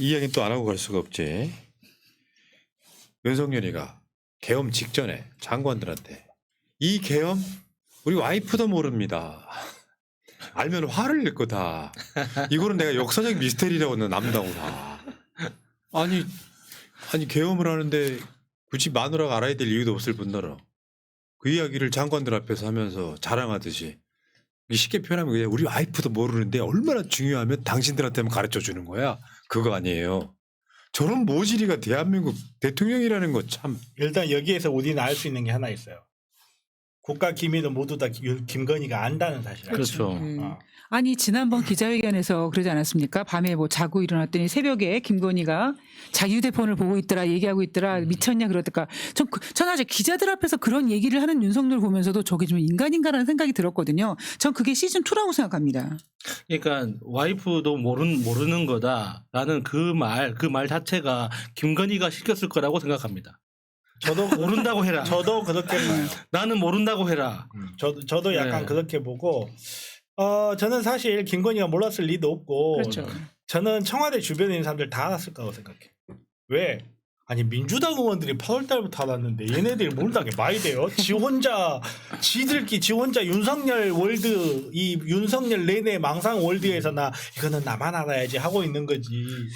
이 얘기는 또 안 하고 갈 수가 없지. 윤석열이가 계엄 직전에 장관들한테 이 계엄 우리 와이프도 모릅니다. 알면 화를 낼 거다. 이거는 내가 역사적 미스테리라고 남다고 다. 아니 계엄을 하는데 굳이 마누라가 알아야 될 이유도 없을 뿐더러 그 이야기를 장관들 앞에서 하면서 자랑하듯이 쉽게 표현하면 그냥 우리 와이프도 모르는데 얼마나 중요하면 당신들한테만 가르쳐 주는 거야. 그거 아니에요. 저런 모질이가 대한민국 대통령이라는 거 참. 일단 여기에서 우리는 알 수 있는 게 하나 있어요. 국가 기밀은 모두 다 김건희가 안다는 사실. 그렇죠. 아니 지난번 기자회견에서 그러지 않았습니까? 밤에 뭐 자고 일어났더니 새벽에 김건희가 자기 휴대폰을 보고 있더라, 얘기하고 있더라, 미쳤냐 그러다가 전 아직 기자들 앞에서 그런 얘기를 하는 윤석열 보면서도 저게 좀 인간인가라는 생각이 들었거든요. 전 그게 시즌 2라고 생각합니다. 그러니까 와이프도 모르는 거다라는 그 말 자체가 김건희가 시켰을 거라고 생각합니다. 저도 모른다고 해라. 저도 그렇게 봐요. 나는 모른다고 해라. 저도 약간 네. 그렇게 보고 저는 사실 김건희가 몰랐을 리도 없고 그렇죠. 저는 청와대 주변에 있는 사람들 다 알았을 거라고 생각해. 왜? 아니 민주당 의원들이 8월 달부터 알았는데 얘네들이 모른다게 많이 돼요. 지 혼자 윤석열 월드 이 윤석열 내내 망상 월드에서 나 이거는 나만 알아야지 하고 있는 거지.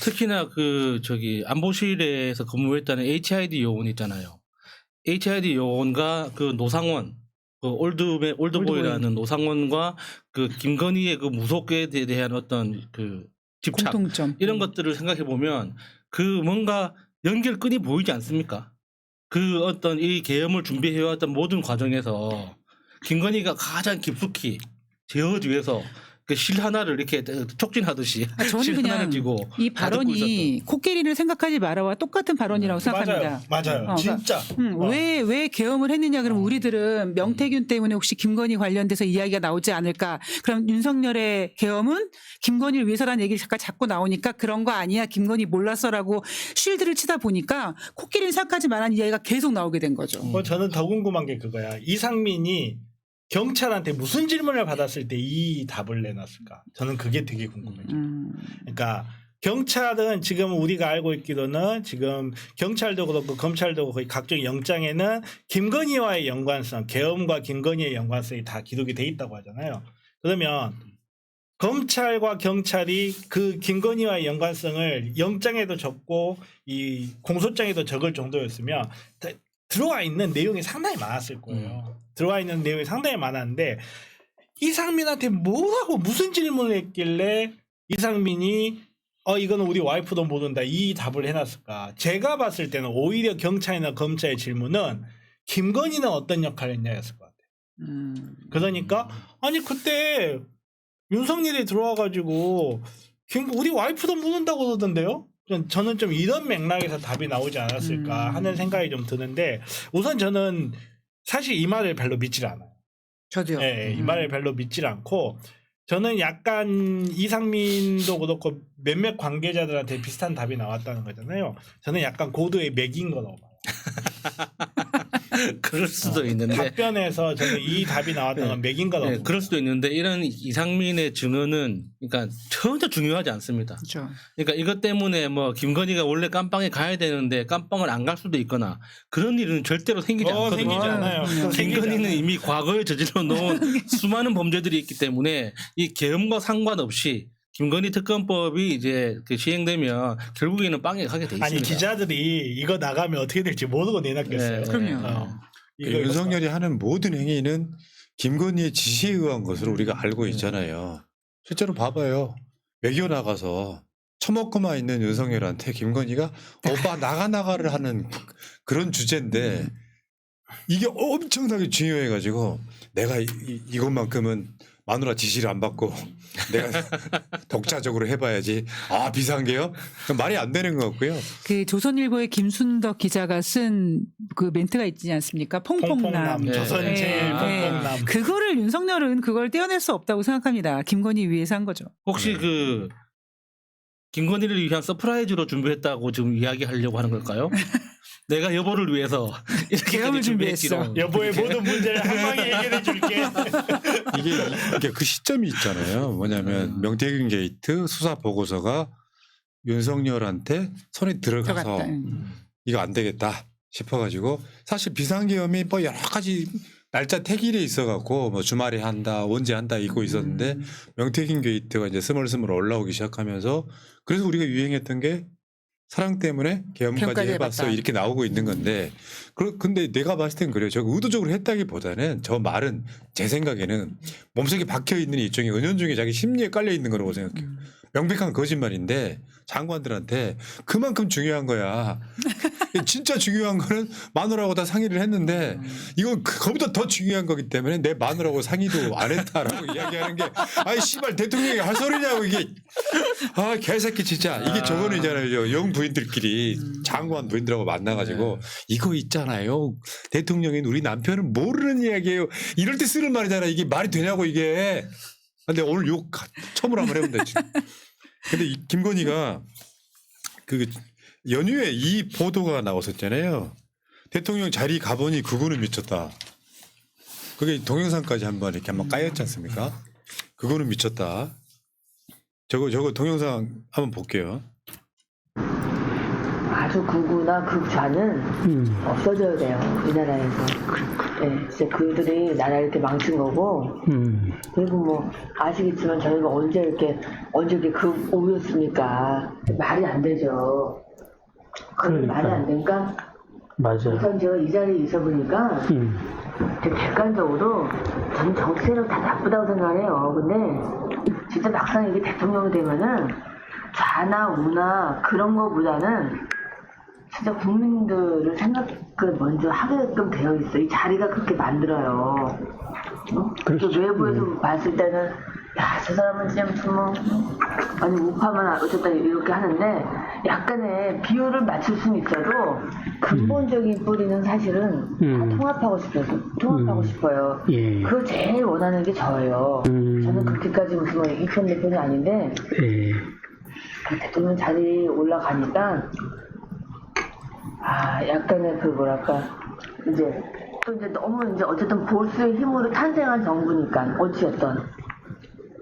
특히나 그 안보실에서 근무했다는 HID 요원 있잖아요. HID 요원과 그 노상원 그 올드보이라는 노상원과 그 김건희의 그 무속에 대한 어떤 그 집착 공통점 이런 것들을 생각해 보면 그 뭔가 연결끈이 보이지 않습니까? 그 어떤 이 계엄을 준비해왔던 모든 과정에서 김건희가 가장 깊숙이 제어하기 위해서 그 실 하나를 이렇게 촉진하듯이 저는 실 하나를 그냥 쥐고 이 다 듣고 발언이 코끼리를 생각하지 마라와 똑같은 발언이라고 생각합니다. 맞아요. 진짜. 왜 계엄을 했느냐 그러면 우리들은 명태균 때문에 혹시 김건희 관련돼서 이야기가 나오지 않을까. 그럼 윤석열의 계엄은 김건희를 위해서라는 얘기를 잠깐 자꾸 나오니까 그런 거 아니야. 김건희 몰랐어라고 쉴드를 치다 보니까 코끼리를 생각하지 말라는 이야기가 계속 나오게 된 거죠. 저는 더 궁금한 게 그거야. 이상민이 경찰한테 무슨 질문을 받았을 때 이 답을 내놨을까? 저는 그게 되게 궁금해요. 그러니까 경찰은 지금 우리가 알고 있기로는 지금 경찰도 그렇고 검찰도 거의 각종 영장에는 김건희와의 연관성, 계엄과 김건희의 연관성이 다 기록이 돼 있다고 하잖아요. 그러면 검찰과 경찰이 그 김건희와의 연관성을 영장에도 적고 이 공소장에도 적을 정도였으면 들어와 있는 내용이 상당히 많았을 거예요. 들어와 있는 내용이 상당히 많았는데 이상민한테 뭐라고 무슨 질문을 했길래 이상민이 이거는 우리 와이프도 모른다 이 답을 해놨을까. 제가 봤을 때는 오히려 경찰이나 검찰의 질문은 김건희는 어떤 역할을 했냐였을 것 같아요. 그러니까 아니 그때 윤석열이 들어와가지고 우리 와이프도 모른다고 그러던데요. 저는 좀 이런 맥락에서 답이 나오지 않았을까 하는 생각이 좀 드는데 우선 저는 사실 이 말을 별로 믿질 않아요. 저도요. 네, 이 말을 별로 믿질 않고 저는 약간 이상민도 그렇고 몇몇 관계자들한테 비슷한 답이 나왔다는 거잖아요. 저는 약간 고도의 맥인 거라고 봐요. 그럴 수도 있는데 답변에서 저는 이 답이 나왔던 건 맥인 거라고 네, 봐요. 그럴 수도 있는데 이런 이상민의 증언은 그러니까 전혀 중요하지 않습니다. 그렇죠. 그러니까 이것 때문에 뭐 김건희가 원래 깜빵에 가야 되는데 깜빵을 안 갈 수도 있거나 그런 일은 절대로 생기지 않거든요. 생기지 않아요. 김건희는 이미 과거에 저질러 놓은 수많은 범죄들이 있기 때문에 이 계엄과 상관없이 김건희 특검법이 이제 그 시행되면 결국에는 빵에 가게 돼 있습니다. 아니 기자들이 이거 나가면 어떻게 될지 모르고 내놨겠어요. 네, 그럼요. 윤석열이 하는 모든 행위는 김건희의 지시에 의한 것으로 우리가 알고 있잖아요. 실제로 봐봐요. 외교 나가서 처먹고만 있는 윤석열한테 김건희가 오빠 나가를 하는 그런 주제인데 이게 엄청나게 중요해가지고 내가 이것만큼은 마누라 지시를 안 받고 내가 독자적으로 해봐야지. 비상계엄? 말이 안 되는 것 같고요. 그 조선일보의 김순덕 기자가 쓴 그 멘트가 있지 않습니까? 퐁퐁남. 네. 조선 제일 네. 퐁퐁남. 그거를 윤석열은 그걸 떼어낼 수 없다고 생각합니다. 김건희 위해서 한 거죠. 혹시 그 김건희를 위한 서프라이즈로 준비했다고 지금 이야기하려고 하는 걸까요? 내가 여보를 위해서 이렇게 계엄을 준비했지롱. 여보의 모든 문제를 한 방에 해결해 줄게. 이게 그 시점이 있잖아요. 뭐냐면 명태균 게이트 수사 보고서가 윤석열한테 손이 들어가서 들어갔다. 이거 안 되겠다 싶어가지고 사실 비상계엄이 뭐 여러 가지 날짜 택일에 있어갖고 뭐 주말에 한다 언제 한다 있고 있었는데 명태균 게이트가 이제 스멀스멀 올라오기 시작하면서 그래서 우리가 유행했던 게 사랑 때문에 계엄까지 계엄까지 해봤어 해봤다. 이렇게 나오고 있는 건데 근데 내가 봤을 땐 그래요. 저거 의도적으로 했다기보다는 저 말은 제 생각에는 몸속에 박혀 있는 일종의 은연중에 자기 심리에 깔려 있는 거라고 생각해요. 명백한 거짓말인데 장관들한테 그만큼 중요한 거야. 진짜 중요한 거는 마누라하고 다 상의를 했는데 이건 그거보다 더 중요한 거기 때문에 내 마누라하고 상의도 안 했다라고 이야기하는 게 아이 씨발 대통령이 할 소리냐고 이게 아 개새끼 진짜 이게 저거는잖아요. 영 부인들끼리 장관 부인들하고 만나가지고 이거 있잖아요. 대통령인 우리 남편은 모르는 이야기예요. 이럴 때 쓰는 말이잖아. 이게 말이 되냐고 이게. 근데 오늘 욕 처음으로 한번 해본다 지금. 근데 이 김건희가 그 연휴에 이 보도가 나왔었잖아요. 대통령 자리 가보니 그거는 미쳤다. 그게 동영상까지 한번 이렇게 한번 까였지 않습니까? 그거는 미쳤다. 저거 동영상 한번 볼게요. 아주 극우나 극좌는 없어져야 돼요. 우리나라에서. 네, 진짜 그들이 나라를 이렇게 망친 거고. 그리고 뭐 아시겠지만 저희가 언제 이렇게 극우였습니까? 말이 안 되죠. 그게 말이 안 되니까. 맞아요. 우선 제가 이 자리에 있어 보니까 되게 객관적으로 저는 정치 세력 다 나쁘다고 생각해요. 근데 진짜 막상 이게 대통령이 되면은 좌나 우나 그런 거보다는 진짜 국민들을 생각을 먼저 하게끔 되어 있어. 이 자리가 그렇게 만들어요. 또 그렇죠. 외부에서 봤을 때는 야, 저 사람은 진짜 무슨 뭐 아니 우파만 어쨌다 이렇게 하는데 약간의 비율을 맞출 수는 있어도 근본적인 뿌리는 사실은 다 통합하고 싶어요. 예. 그걸 제일 원하는 게 저예요. 저는 그렇게까지 무슨 뭐 이편 대편이 아닌데 예. 그 대통령 자리에 올라가니까 약간의 그 뭐랄까 이제 또 이제 너무 이제 어쨌든 보수의 힘으로 탄생한 정부니까 어찌됐든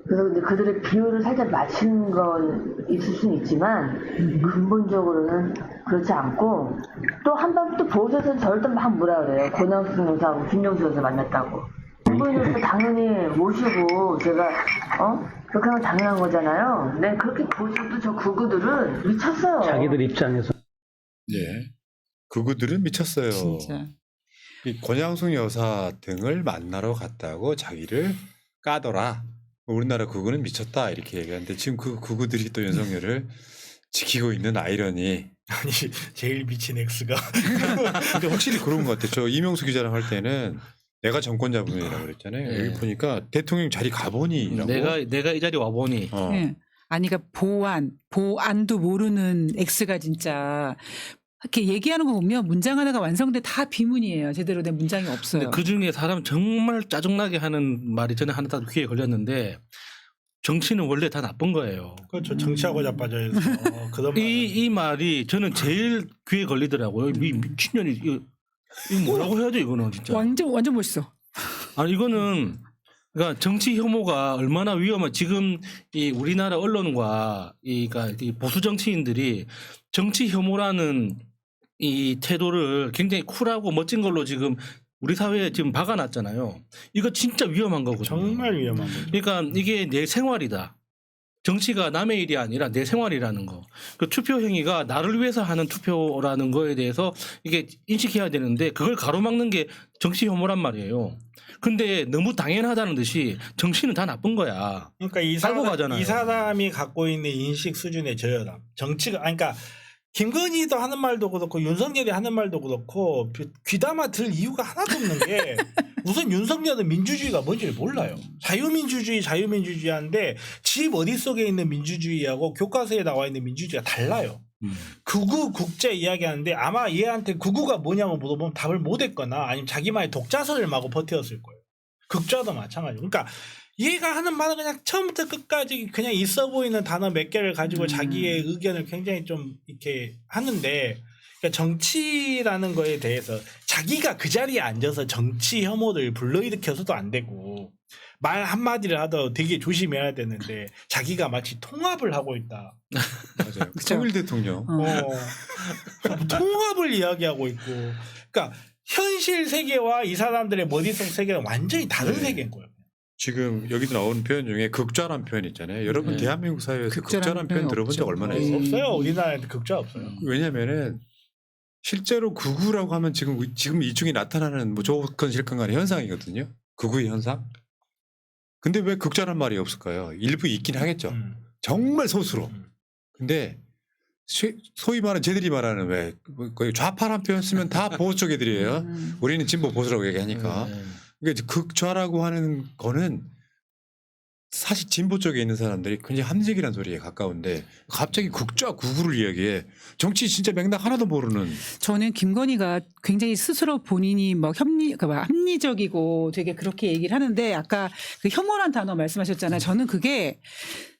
그래서 이제 그들의 비율을 살짝 맞추는 건 있을 수는 있지만 근본적으로는 그렇지 않고 또 한 번 또 보수에서는 저를 또 막 뭐라 그래요. 권영순 여사하고 김정수 여사 만났다고. 그분을 또 당연히 모시고 제가 그렇게 하면 당연한 거잖아요. 네 그렇게 보수도 저 극우들은 미쳤어요. 자기들 입장에서 예. 그들은 미쳤어요. 진짜. 이 권양숙 여사 등을 만나러 갔다고 자기를 까더라. 우리나라 그거는 미쳤다 이렇게 얘기하는데 지금 그들이 또 윤석열을 지키고 있는 아이러니. 아니 제일 미친 X가 근데 확실히 그런 것 같아요. 저 이명수 기자랑 할 때는 내가 정권 잡으면이라고 그랬잖아요. 네. 여기 보니까 대통령 자리 가보니라고. 내가 이 자리 와보니 예. 아니, 그러니까 보안도 모르는 X가 진짜 이렇게 얘기하는 거 보면 문장 하나가 완성돼 다 비문이에요. 제대로 된 문장이 없어요. 그 중에 사람 정말 짜증나게 하는 말이 전에 하나 딱 귀에 걸렸는데 정치는 원래 다 나쁜 거예요. 그렇죠. 정치하고 자빠져서 그런 이 말이 저는 제일 귀에 걸리더라고요. 이 미친년이 이거 뭐라고 해야죠 이거는 진짜. 완전 멋있어. 아니 이거는 그러니까 정치 혐오가 얼마나 위험한 지금 이 우리나라 언론과 그러니까 이 보수 정치인들이 정치 혐오라는 이 태도를 굉장히 쿨하고 멋진 걸로 지금 우리 사회에 지금 박아놨잖아요. 이거 진짜 위험한 거거든요. 정말 위험한 거죠. 그러니까 이게 내 생활이다. 정치가 남의 일이 아니라 내 생활이라는 거. 그 투표 행위가 나를 위해서 하는 투표라는 거에 대해서 이게 인식해야 되는데 그걸 가로막는 게 정치 혐오란 말이에요. 근데 너무 당연하다는 듯이 정치는 다 나쁜 거야. 그러니까 알고 가잖아요. 이 사람이 갖고 있는 인식 수준의 저열함. 정치가 그러니까 김건희도 하는 말도 그렇고 윤석열이 하는 말도 그렇고 귀담아 들 이유가 하나도 없는 게 우선 윤석열은 민주주의가 뭔지를 몰라요. 자유민주주의한데 집 머릿속에 있는 민주주의하고 교과서에 나와 있는 민주주의가 달라요. 극우 국제 이야기하는데 아마 얘한테 극우가 뭐냐고 물어보면 답을 못했거나 아니면 자기만의 독자설을 마구 버텼을 거예요. 극좌도 마찬가지고. 그러니까 얘가 하는 말은 그냥 처음부터 끝까지 그냥 있어 보이는 단어 몇 개를 가지고 자기의 의견을 굉장히 좀 이렇게 하는데 그러니까 정치라는 거에 대해서 자기가 그 자리에 앉아서 정치 혐오를 불러일으켜서도 안 되고 말 한마디를 하더 되게 조심해야 되는데 자기가 마치 통합을 하고 있다. 맞아요. 송일 대통령. 통합을 이야기하고 있고, 그러니까 현실 세계와 이 사람들의 머릿속 세계는 완전히 다른 네. 세계인 거예요. 지금 여기도 나오는 표현 중에 극좌란 표현 있잖아요. 여러분 네. 대한민국 사회에서 극좌란 극좌란 표현 표현 들어본 적 없죠. 얼마나 네. 있어요? 없어요. 우리나라에도 극좌 없어요. 왜냐면은 실제로 극우라고 하면 지금 이 중에 나타나는 뭐 좋건 싫건 간의 현상이거든요. 극우의 현상. 근데 왜 극좌란 말이 없을까요? 일부 있긴 하겠죠. 정말 소수로. 근데 소위 말하는 쟤들이 말하는 왜 거의 좌파란 표현 쓰면 다 보수 쪽 애들이에요. 우리는 진보 보수라고 얘기하니까. 네. 그러니까 극좌라고 하는 거는 사실 진보 쪽에 있는 사람들이 굉장히 함정이라는 소리에 가까운데 갑자기 극좌 극우를 이야기해. 정치 진짜 맥락 하나도 모르는. 저는 김건희가 굉장히 스스로 본인이 뭐 합리적이고 되게 그렇게 얘기를 하는데 아까 그 혐오란 단어 말씀하셨잖아요. 저는 그게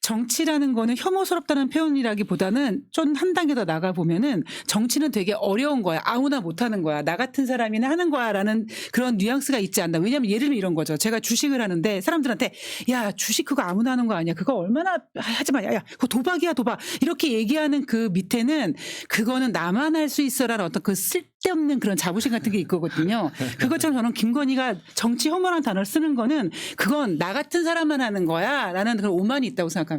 정치라는 거는 혐오스럽다는 표현이라기보다는 좀 한 단계 더 나가 보면은 정치는 되게 어려운 거야. 아무나 못하는 거야. 나 같은 사람이나 하는 거야라는 그런 뉘앙스가 있지 않나. 왜냐하면 예를 들면 이런 거죠. 제가 주식을 하는데 사람들한테 야 주식 그거 아무나 하는 거 아니야. 그거 얼마나 하지 마. 야 그거 도박이야 도박. 이렇게 얘기하는 그 밑에는 그거는 나만 할 수 있어라는 어떤 그 쓸데없는 그런 자부심 같은 게 있거든요. 그것처럼 저는 김건희가 정치 혐오라는 단어를 쓰는 거는 그건 나 같은 사람만 하는 거야라는 그런 오만이 있다고 생각합니다.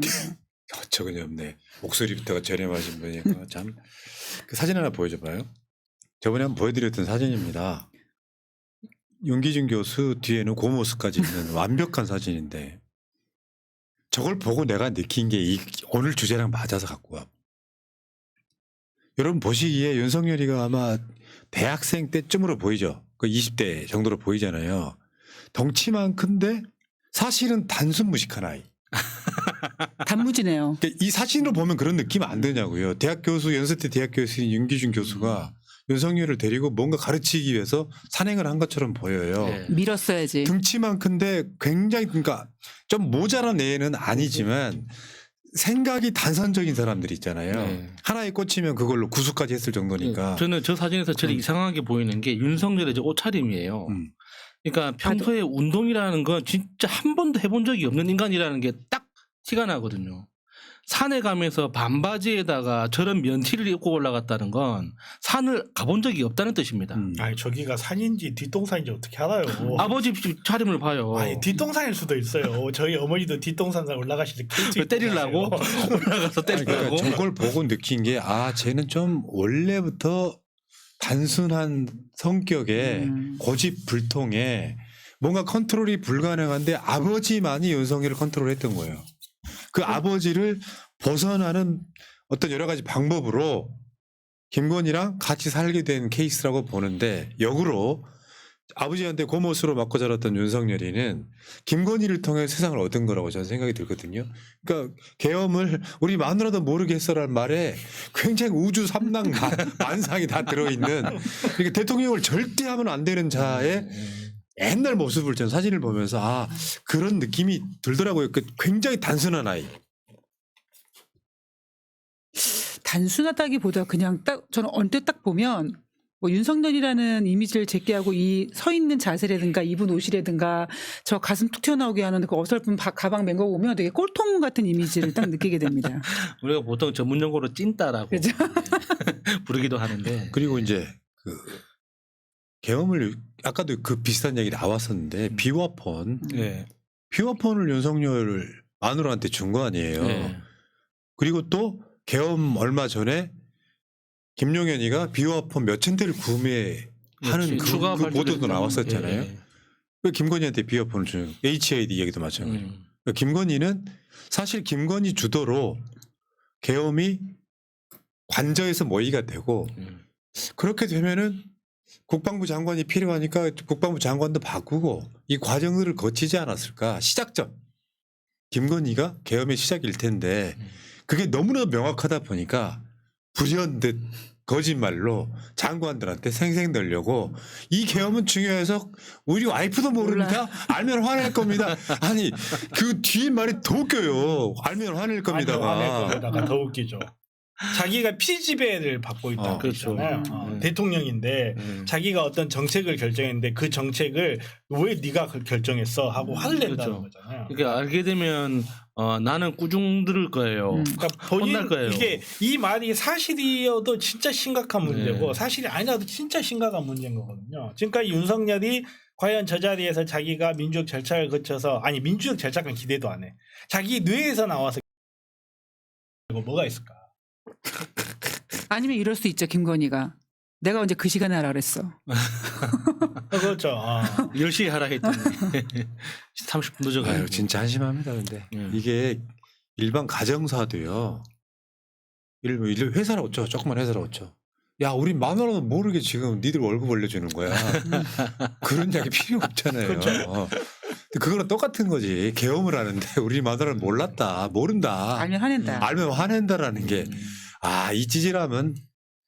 어처구니 없네. 목소리부터가 저렴하신 분이니까 참. 그 사진 하나 보여줘봐요. 저번에 한번 보여드렸던 사진입니다. 윤기준 교수 뒤에는 고모스까지 있는 완벽한 사진인데 저걸 보고 내가 느낀 게 오늘 주제랑 맞아서 갖고 와. 여러분 보시기에 윤석열이가 아마 대학생 때쯤으로 보이죠. 그 20대 정도로 보이잖아요. 덩치만 큰데 사실은 단순 무식한 아이. 단무지네요. 이 사진으로 보면 그런 느낌 안 드냐고요. 대학 교수 연세대 대학 교수인 윤기준 교수가 윤석열을 데리고 뭔가 가르치기 위해서 산행을 한 것처럼 보여요. 네. 밀었어야지. 등치만 큰데 굉장히 그러니까 좀 모자란 애는 아니지만 생각이 단선적인 사람들이 있잖아요. 네. 하나에 꽂히면 그걸로 구수까지 했을 정도니까. 저는 저 사진에서 제일 이상하게 보이는 게 윤석열의 이제 옷차림이에요. 그러니까 평소에 운동이라는 건 진짜 한 번도 해본 적이 없는 인간이라는 게 딱 티가 나거든요. 산에 가면서 반바지에다가 저런 면티를 입고 올라갔다는 건 산을 가본 적이 없다는 뜻입니다. 아니 저기가 산인지 뒷동산인지 어떻게 알아요? 아버지 차림을 봐요. 아니 뒷동산일 수도 있어요. 저희 어머니도 뒷동산 올라가실 때 때리려고 올라가서 아니, 때리려고. 그러니까 저걸 보고 느낀 게 쟤는 좀 원래부터 단순한 성격에 고집불통에 뭔가 컨트롤이 불가능한데 아버지만이 윤석열을 컨트롤했던 거예요. 그 아버지를 벗어나는 어떤 여러 가지 방법으로 김건희랑 같이 살게 된 케이스라고 보는데 역으로 아버지한테 고모스로 맞고 자랐던 윤석열이는 김건희를 통해 세상을 얻은 거라고 저는 생각이 들거든요. 그러니까 계엄을 우리 마누라도 모르게 했어라는 말에 굉장히 우주 삼랑 만상이 다 들어있는 그러니까 대통령을 절대 하면 안 되는 자의 옛날 모습을 전 사진을 보면서 그런 느낌이 들더라고요. 굉장히 단순한 아이. 단순하다기보다 그냥 딱 저는 언뜻 딱 보면 뭐 윤석열이라는 이미지를 제끼하고 이 서 있는 자세라든가 입은 옷이라든가 저 가슴 툭 튀어나오게 하는 그 어설픈 가방 맨 거 보면 되게 꼴통 같은 이미지를 딱 느끼게 됩니다. 우리가 보통 전문 용어로 찐따라고 그죠? 부르기도 하는데. 그리고 이제 그 계엄을 아까도 그 비슷한 얘기 나왔었는데 비화폰 네. 비화폰을 윤석열 마누라한테 준 거 아니에요. 네. 그리고 또 계엄 얼마 전에 김용현이가 비화폰 몇천 대를 구매하는 그 보도도 나왔었잖아요. 예. 왜 김건희한테 비화폰을 주는 HID 얘기도 마찬가지고. 그러니까 김건희는 사실 김건희 주도로 계엄이 관저에서 모의가 되고 그렇게 되면은 국방부 장관이 필요하니까 국방부 장관도 바꾸고 이 과정들을 거치지 않았을까. 시작점. 김건희가 계엄의 시작일 텐데 그게 너무나 명확하다 보니까 불현듯 거짓말로 장관들한테 생생내려고 이 계엄은 중요해서 우리 와이프도 모릅니다. 알면 화낼 겁니다. 아니 그 뒤에 말이 더 웃겨요. 알면 화낼 겁니다가. 더 웃기죠. 자기가 피지배를 받고 있다는 그렇죠. 거잖아요. 대통령인데 자기가 어떤 정책을 결정했는데 그 정책을 왜 네가 결정했어 하고 화를 낸다는 그렇죠. 거잖아요. 그러니까 알게 되면 나는 꾸중 들을 거예요. 그러니까 본인 혼날 거예요. 이게 이 말이 사실이어도 진짜 심각한 문제고 네. 사실이 아니라도 진짜 심각한 문제인 거거든요. 지금까지 윤석열이 과연 저 자리에서 자기가 민주적 절차를 거쳐서 아니 민주적 절차간 기대도 안 해. 자기 뇌에서 나와서 이거 뭐가 있을까? 아니면 이럴 수 있죠. 김건희가 내가 언제 그 시간에 하라 그랬어. 그렇죠. 10시에 하라 했더니 30분 늦어가지고. 아유 진짜 한심합니다. 근데 이게 일반 가정사도요. 일반 회사라고 쳐. 조그만 회사라고 쳐. 야 우리 마누라도 모르게 지금 니들 월급 올려주는 거야. 그런 이야기 필요 없잖아요. 그렇죠. 그거랑 똑같은 거지. 계엄을 하는데 우리 마누라는 몰랐다. 모른다. 알면 화낸다. 알면 화낸다라는 게 이 찌질함은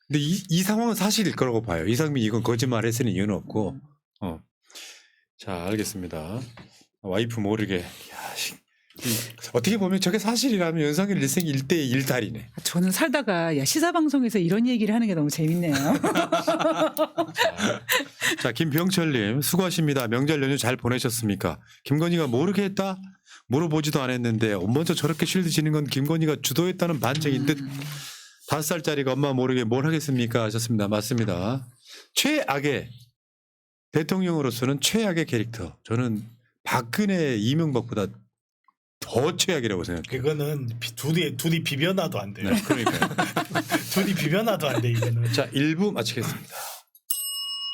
근데 이 상황은 사실일 거라고 봐요. 이상민이 이건 거짓말했으니 이유는 없고. 자 알겠습니다. 와이프 모르게. 어떻게 보면 저게 사실이라면 윤석열 일생 1대 1달이네. 저는 살다가 시사 방송에서 이런 얘기를 하는 게 너무 재밌네요. 자 김병철님 수고하십니다. 명절 연휴 잘 보내셨습니까? 김건희가 모르게 했다? 물어보지도 않았는데 먼저 저렇게 쉴드 지는 건 김건희가 주도했다는 반증인 듯. 5살짜리가 엄마 모르게 뭘 하겠습니까? 하셨습니다. 맞습니다. 최악의 대통령으로서는 최악의 캐릭터. 저는 박근혜 이명박보다 더 최악이라고 생각해요. 그거는 둘이 비벼놔도 안 돼요. 네, 그러니까요. 둘이 비벼놔도 안 돼 이거는. 자 1부 마치겠습니다.